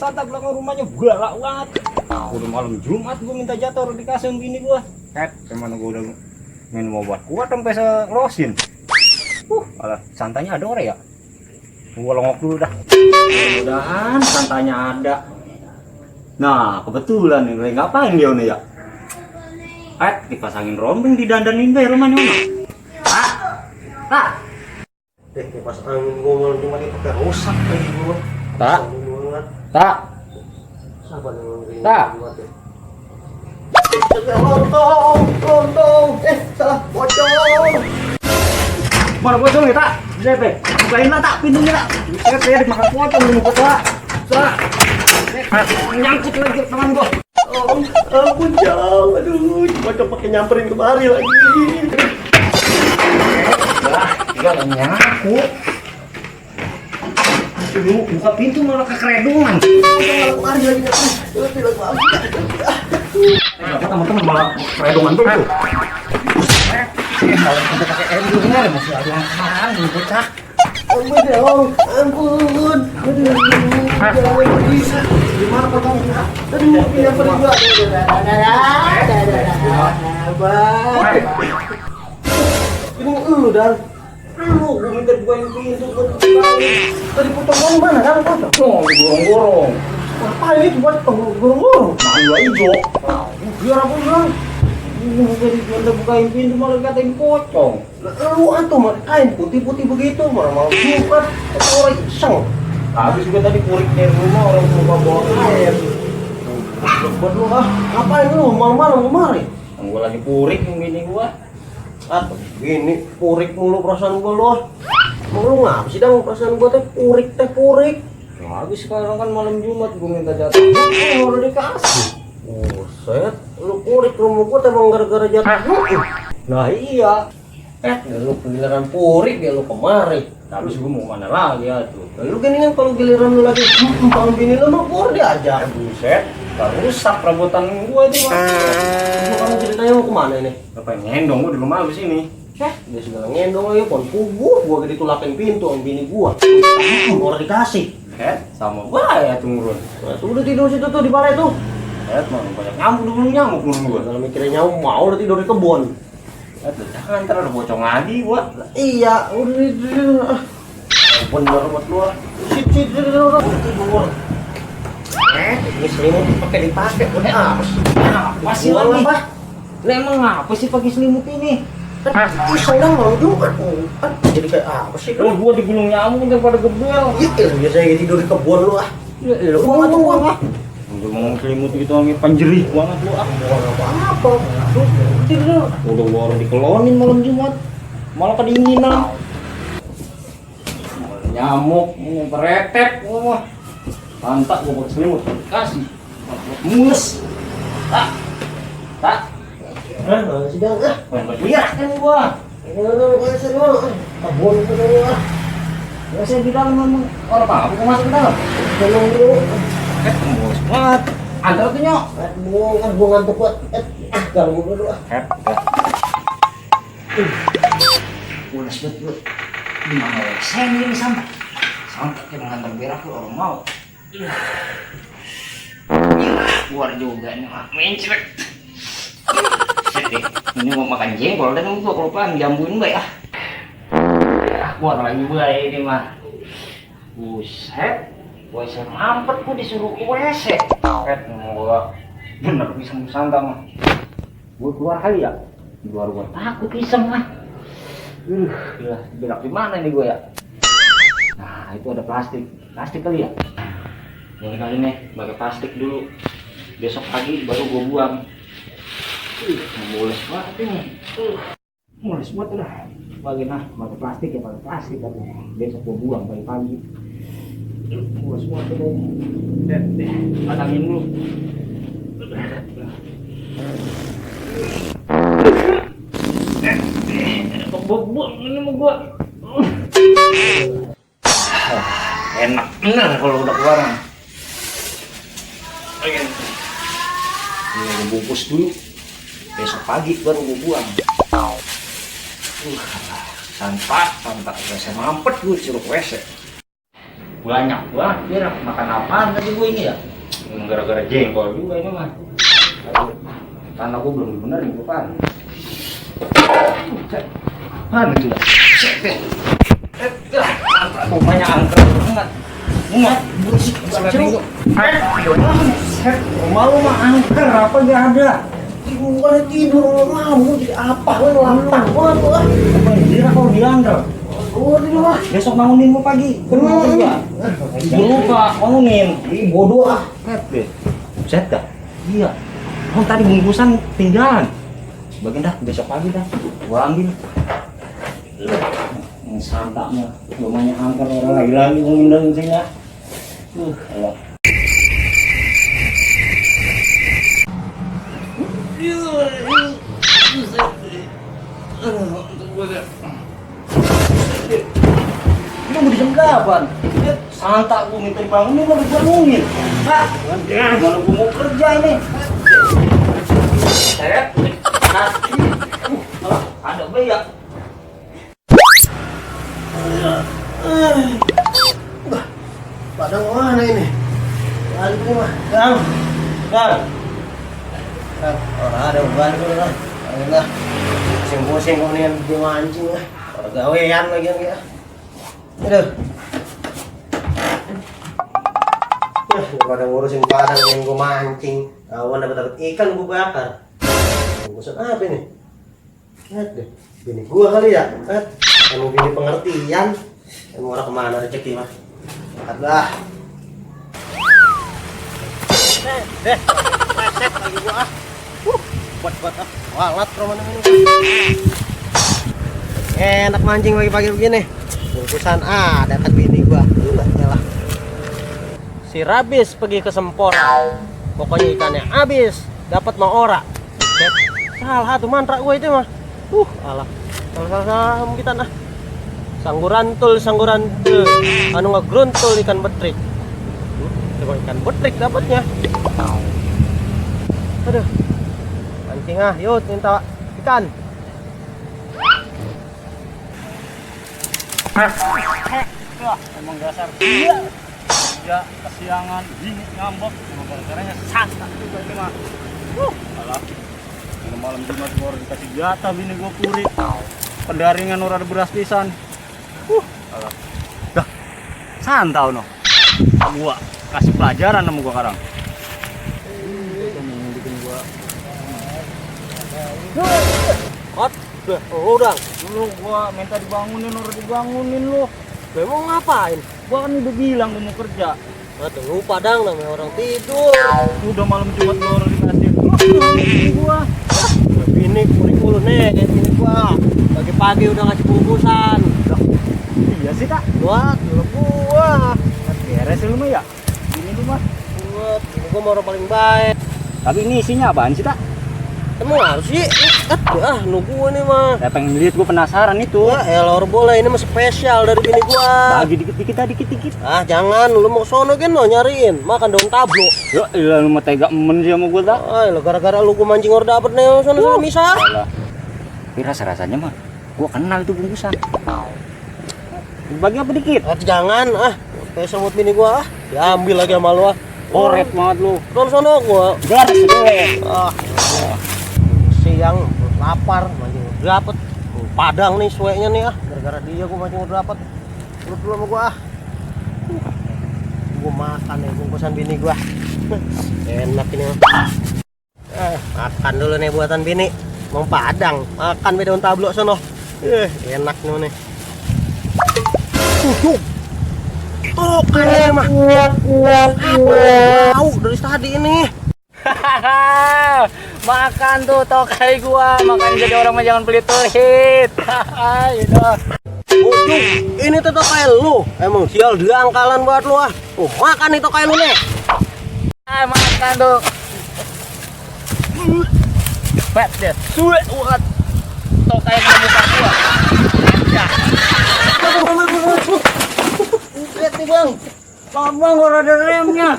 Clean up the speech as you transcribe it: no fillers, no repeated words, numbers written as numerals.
wisata belakang rumahnya galak banget. Udah malam Jumat gue minta jatuh di kasih bini gue. Kemana gue udah minum obat kuat sampai selosin. Alah, santanya ada orang ya? Gue longok dulu dah. Mudah-mudahan santanya ada. Nah, kebetulan nih, ngapain dia nih ya? Dipasangin rombeng di dandanin deh rumahnya mana? Tak. Pas angin gue malam cuma itu kayak rusak lagi gue. Tak. Sabar nih. Tak. Lontong. Salah pocong. Mana pocong ya tak? Zep, bukain lah tak pintunya tak. Zep ya dimakan pocong di muka tak. Tak. Nyangkut lagi tangan gua. Ampun jauh, aduh, pocong pakai nyamperin kemari lagi. Tinggal nyangkut. Dulu buka pintu malah kekeredungan. Kemari lagi tidak bagus. Kenapa teman-teman malah keredungan tuh? Kalau kita pakai air dulu masih ada yang sekarang di bocah. Ampun. Aduh, bisa. Gimana pocong kita? Aduh, yang pergi gua. Ini lu dan lu gua minta bukain pintu gua. Tadi potong kamu mana kan potong? Oh, gorong-gorong. Ngapain itu buat gorong-gorong? Malu hijau. Biar apa bilang? Jadi minta bukain pintu malah katain pocong. Lu atuh kain putih-putih begitu malah Jumat atau orang iseng. Habis juga tadi purik dari rumah orang tua bawa air. Buat lu ngapain lu malam-malam kemari? Gua lagi purik yang bini gua. Gini purik mulu perasaan gua lu. Mau lu ngapa sih dang perasaan gua teh purik. Habis sekarang kan malam Jumat gua minta jatah. Udah dikasih. Set, lu purik rumah gua teh emang gara-gara jatuh. Nah iya. Lu giliran purik ya lu kemari. Habis gua mau mana lagi ya tuh. Lu gini kan kalau giliran lu lagi empang bini lu mah pur diajar. Buset, baru rusak perabotan gua itu mah. Lu kan ceritanya mau kemana ini? Apa yang ngendong gua di rumah habis ini? Dia segala ngendong lagi pon kubu gua ditulakin pintu sama bini gua. Mau dikasih. Sama bahaya tuh ngurun. Nah, tuh udah tidur situ tuh di balai tuh. Mau banyak nyamuk dulu nyamuk gua. Kalau mikirnya nyamuk mau udah tidur di kebun. Jangan ntar ada pocong lagi gua. Iya, udah tidur. Bener buat lu. Sit tidur. Ini selimut pakai dipakai udah apa sih? Apa sih lagi? Lah emang apa sih pakai selimut ini? Iseng dong mau juga. Jadi kayak apa sih? Kalau gua digulung nyamuk daripada gebel. Iya, biasanya tidur di kebun lu ah. Lu gua tuh gua. Udah ngomong selimut gitu angin panjerih banget lu ah. Apa? Tidur. Udah gua dikelonin malam Jumat. Malah kedinginan. Nyamuk, peretet gua. Pantak gua pakai selimut. Kasih. Mulus. Tak. Sidang ah. Lihat kan gua. Kebun itu ah. Ya saya di dalam ngomong orang apa? Aku masuk ke dalam. Tolong dulu. Mulus banget. Antar tuh nyok. Gua ngantuk buat. Ganggu dulu ah. Mulus betul. Di mana ya? Saya ini sampai kita ngantar berak lu orang mau. Keluar juga nih, mencret. Ini mau makan jengkol dan gua kelupaan jambuin baik ah. Keluar lagi baik ini mah. Buset, gua iseng mampet gua disuruh ke WC. Gua bener bisa sangka mah. Gua keluar kali ya. Di luar gua takut iseng ah. Belak di mana nih gua ya? Nah, itu ada plastik kali ya. Yang kali nih pakai plastik dulu. Besok pagi baru gua buang. Mulus banget ini. Mulus banget udah. Pagi nah pakai plastik ya pakai plastik tapi besok gua buang pagi-pagi. Mulus banget udah. Deh, patangin dulu. Kebobol ini mau gua. Enak bener kalau udah keluar. Ini bungkus dulu. Besok pagi baru gue buang. Santai, saya mampet gue suruh WC. banyak banget kira makan apaan tadi gue ini ya, gara-gara jengkol juga ini mah. Karena gue belum bener nih bukan. Mana itu? Banyak angker banget. Enggak, bersih banget. Malu mah angker apa enggak ada. Bukan tidur malam jadi apa lu lapar banget lu ah. Apa dira kalau diangker? Oh, di luar. Besok bangunin gua pagi. Jangan lupa bangunin. Ih bodoh ah. Deh. Set dah. Iya. Oh tadi bungkusan tinggalan. Bagian dah besok pagi dah. Gua ambil. Yang santaknya lumayan angker orang lagi ngundang sini ya. Allah. Ini mau jam kapan? Santak gua minta dibangunin mau dibangunin. Pak, mana gua mau kerja ini? Seret, ada bea. Padang mana ini? Balik rumah. Gang. Orang ada beban dulu lah. Enggak. Pusing-pusing kok nih di mancing lah. Orang gawean lagi ya. Aduh. Daripada ngurusin padang yang gue mancing. Awan dapat ikan gue bakar. Bungkusan apa ini? Lihat deh. Bini gua kali ya. Emang bini pengertian. Emang orang kemana rezeki mah. Adalah. Set lagi gua ah. Buat ah. Walat roman ini. Enak mancing pagi-pagi begini. Bungkusan dapat bini gua. Yalah. Si Rabis pergi ke Sempora. Pokoknya ikannya habis, dapat mau ora. Salah tuh mantra gua itu mah. Alah. Salah kita nah. Sanggurantul. Anu ngegruntul ikan betrik. Coba ikan betrik dapatnya. Aduh. Mancing ah, yuk minta ikan. Emang dasar dia. Ya kesiangan, bini ngambek, gara-garanya santak juga ini mah. Alah. Ini malam Jumat gua dikasih jatah bini gua puri. Pendaringan ora ada beras pisan. Alah. Dah. Santau no. Gua kasih pelajaran sama gua sekarang. Udah. Lu gua minta dibangunin ora dibangunin lu. Memang ngapain? Gua kan udah bilang gua mau kerja. Tuh lupa dang namanya orang tidur. Udah malam Jumat gua ora dikasih. Gua. Bini kurikulum nih kayak gini gua. Pagi-pagi udah ngasih bungkusan. Iya sih kak. Wah, dulu gua. Beres lu mah ya. Ini lu mah. Buat, ini gua mau orang paling baik. Tapi ini isinya apaan sih kak? Emang harus sih? Nunggu nih mah. Saya pengen lihat, gua penasaran itu. Wah, elor boleh ini mah spesial dari bini gua. Bagi dikit-dikit. Jangan, lu mau sono kan lo nyariin, makan daun tablo. Yo, lu mah tega men sih sama gua tak? Lo gara-gara lu gua mancing or dapet nih sono misah. Alah. Tapi rasa-rasanya mah gua kenal itu bungkusan. Bagi apa dikit? Jangan, kayak semut bini gua diambil lagi sama lu Koret banget lu. Sono gua. Beres deh. Siang lapar mancing dapet padang nih sueknya nih gara-gara dia gua mancing dapet perut dulu sama gua gua makan nih bungkusan bini gua enak ini makan dulu nih buatan bini mau padang makan be daun tablo sono enak nih tuh kayaknya mah bau dari tadi ini. Makan tuh tokai gua, makan jadi orang mah jangan pelit pelit. Ini tuh tokai lu, emang sial diangkalan buat lu makan nih tokai lu nih. Makan tuh. Cepet deh, suwe buat tokai ke muka gua. Lihat nih bang, Bang, gua ada remnya.